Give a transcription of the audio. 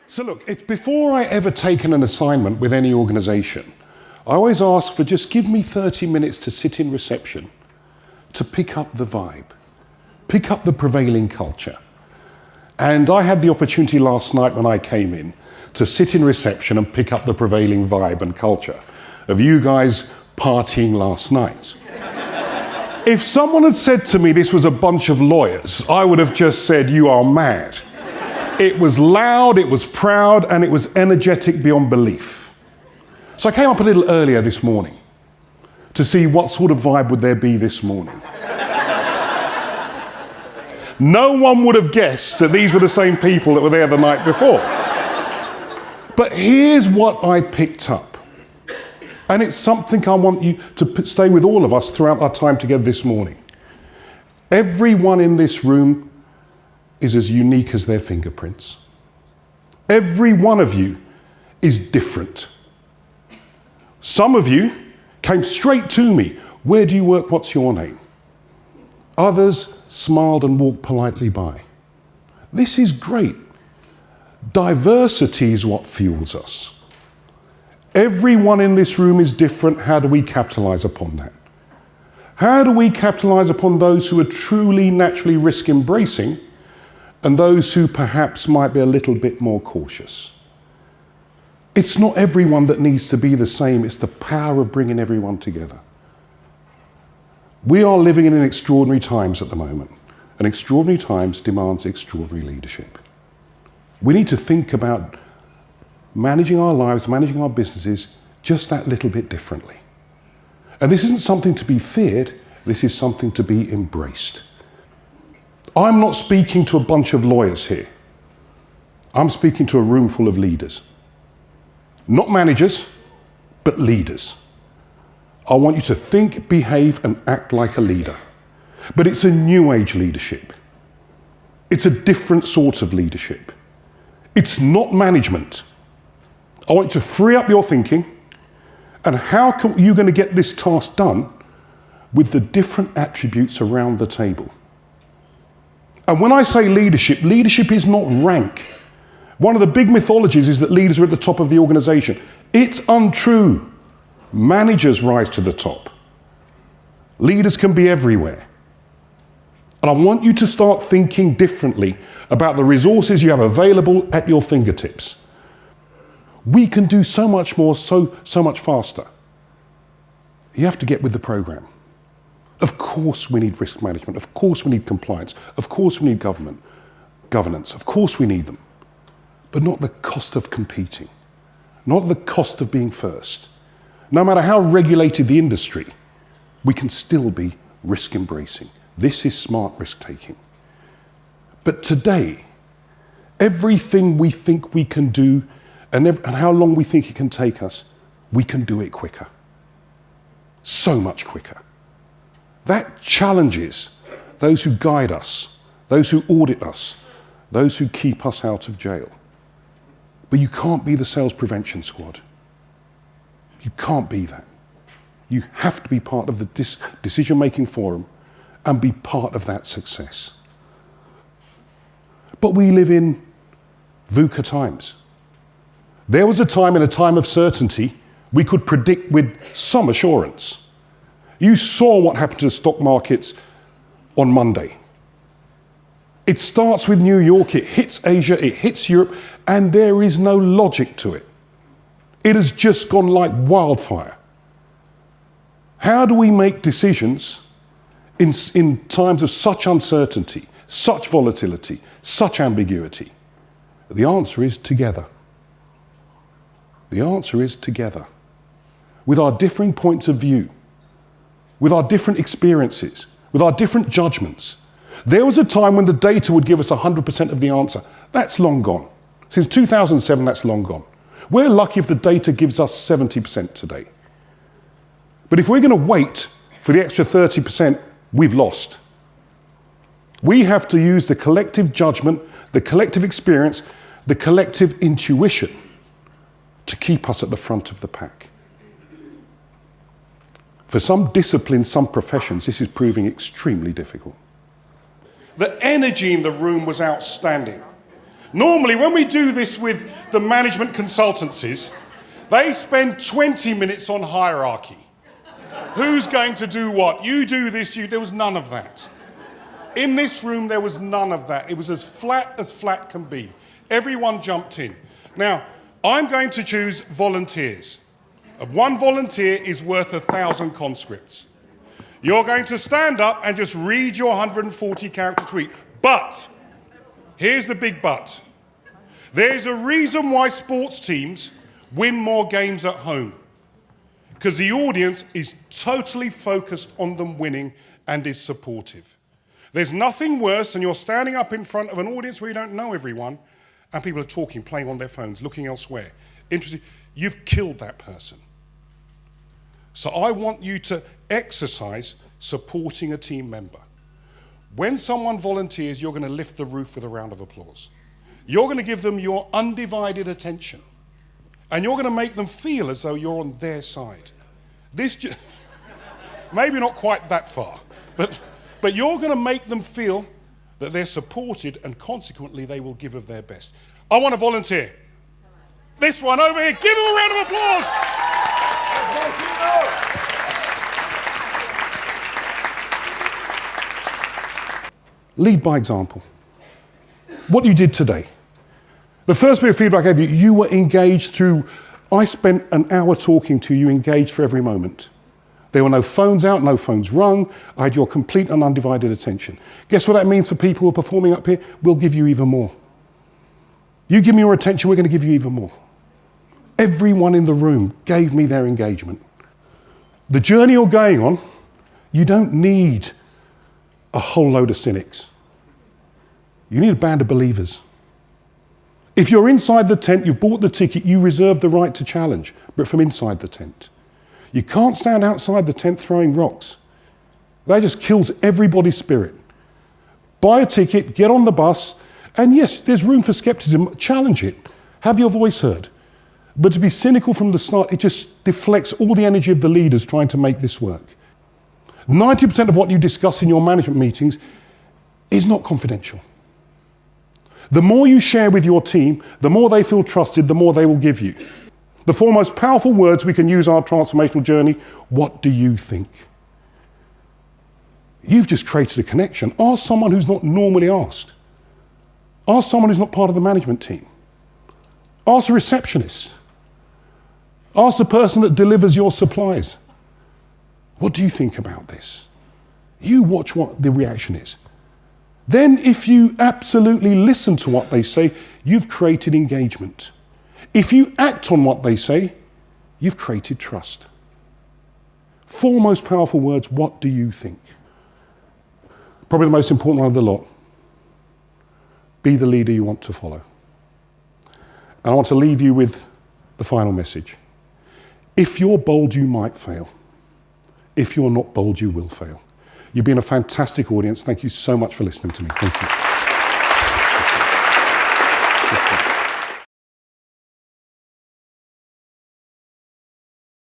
So look, before I ever taken an assignment with any organisation, I always ask for just give me 30 minutes to sit in reception to pick up the vibe, pick up the prevailing culture. And I had the opportunity last night when I came in to sit in reception and pick up the prevailing vibe and culture of you guys partying last night. If someone had said to me this was a bunch of lawyers, I would have just said, you are mad. It was loud, it was proud, and it was energetic beyond belief. So I came up a little earlier this morning to see what sort of vibe would there be this morning. No one would have guessed that these were the same people that were there the night before. But here's what I picked up. And it's something I want you to stay with all of us throughout our time together this morning. Everyone in this room is as unique as their fingerprints. Every one of you is different. Some of you came straight to me. Where do you work? What's your name? Others smiled and walked politely by. This is great. Diversity is what fuels us. Everyone in this room is different. How do we capitalize upon that? How do we capitalize upon those who are truly naturally risk embracing and those who perhaps might be a little bit more cautious? It's not everyone that needs to be the same. It's the power of bringing everyone together. We are living in extraordinary times at the moment, and extraordinary times demands extraordinary leadership. We need to think about managing our lives, managing our businesses just that little bit differently. And this isn't something to be feared, this is something to be embraced. I'm not speaking to a bunch of lawyers here. I'm speaking to a room full of leaders. Not managers, but leaders. I want you to think, behave, and act like a leader. But it's a new age leadership. It's a different sort of leadership. It's not management. I want you to free up your thinking. And how are you going to get this task done with the different attributes around the table? And when I say leadership, leadership is not rank. One of the big mythologies is that leaders are at the top of the organization. It's untrue. Managers rise to the top. Leaders can be everywhere. And I want you to start thinking differently about the resources you have available at your fingertips. We can do so much more, so much faster. You have to get with the program. Of course we need risk management. Of course we need compliance. Of course we need governance. Of course we need them. But not the cost of competing. Not the cost of being first. No matter how regulated the industry, we can still be risk embracing. This is smart risk taking. But today, everything we think we can do and how long we think it can take us, we can do it quicker. So much quicker. That challenges those who guide us, those who audit us, those who keep us out of jail. But you can't be the sales prevention squad. You can't be that. You have to be part of the decision-making forum and be part of that success. But we live in VUCA times. There was a time, in a time of certainty, we could predict with some assurance. You saw what happened to the stock markets on Monday. It starts with New York, it hits Asia, it hits Europe, and there is no logic to it. It has just gone like wildfire. How do we make decisions in times of such uncertainty, such volatility, such ambiguity? The answer is together. The answer is together. With our differing points of view, with our different experiences, with our different judgments. There was a time when the data would give us 100% of the answer. That's long gone. Since 2007, that's long gone. We're lucky if the data gives us 70% today. But if we're going to wait for the extra 30%, we've lost. We have to use the collective judgment, the collective experience, the collective intuition to keep us at the front of the pack. For some disciplines, some professions, this is proving extremely difficult. The energy in the room was outstanding. Normally, when we do this with the management consultancies, they spend 20 minutes on hierarchy. Who's going to do what? You do this, there was none of that. In this room, there was none of that. It was as flat can be. Everyone jumped in. Now, I'm going to choose volunteers. One volunteer is worth 1,000 conscripts. You're going to stand up and just read your 140-character tweet. But, here's the big but. There's a reason why sports teams win more games at home. Because the audience is totally focused on them winning and is supportive. There's nothing worse than you're standing up in front of an audience where you don't know everyone and people are talking, playing on their phones, looking elsewhere. Interesting. You've killed that person. So I want you to exercise supporting a team member. When someone volunteers, you're going to lift the roof with a round of applause. You're going to give them your undivided attention. And you're going to make them feel as though you're on their side. Maybe not quite that far, but you're going to make them feel that they're supported and consequently they will give of their best. I want to volunteer. This one over here, give him a round of applause. Lead by example. What you did today. The first bit of feedback I gave you, you were engaged through, I spent an hour talking to you, engaged for every moment. There were no phones out, no phones rung. I had your complete and undivided attention. Guess what that means for people who are performing up here? We'll give you even more. You give me your attention, we're going to give you even more. Everyone in the room gave me their engagement. The journey you're going on, you don't need a whole load of cynics. You need a band of believers. If you're inside the tent, you've bought the ticket, you reserve the right to challenge, but from inside the tent. You can't stand outside the tent throwing rocks. That just kills everybody's spirit. Buy a ticket, get on the bus, and yes, there's room for skepticism, challenge it, have your voice heard. But to be cynical from the start, it just deflects all the energy of the leaders trying to make this work. 90% of what you discuss in your management meetings is not confidential. The more you share with your team, the more they feel trusted, the more they will give you. The four most powerful words we can use on our transformational journey, what do you think? You've just created a connection. Ask someone who's not normally asked. Ask someone who's not part of the management team. Ask a receptionist. Ask the person that delivers your supplies. What do you think about this? You watch what the reaction is. Then if you absolutely listen to what they say, you've created engagement. If you act on what they say, you've created trust. Four most powerful words, what do you think? Probably the most important one of the lot. Be the leader you want to follow. And I want to leave you with the final message. If you're bold, you might fail. If you're not bold, you will fail. You've been a fantastic audience. Thank you so much for listening to me. Thank you.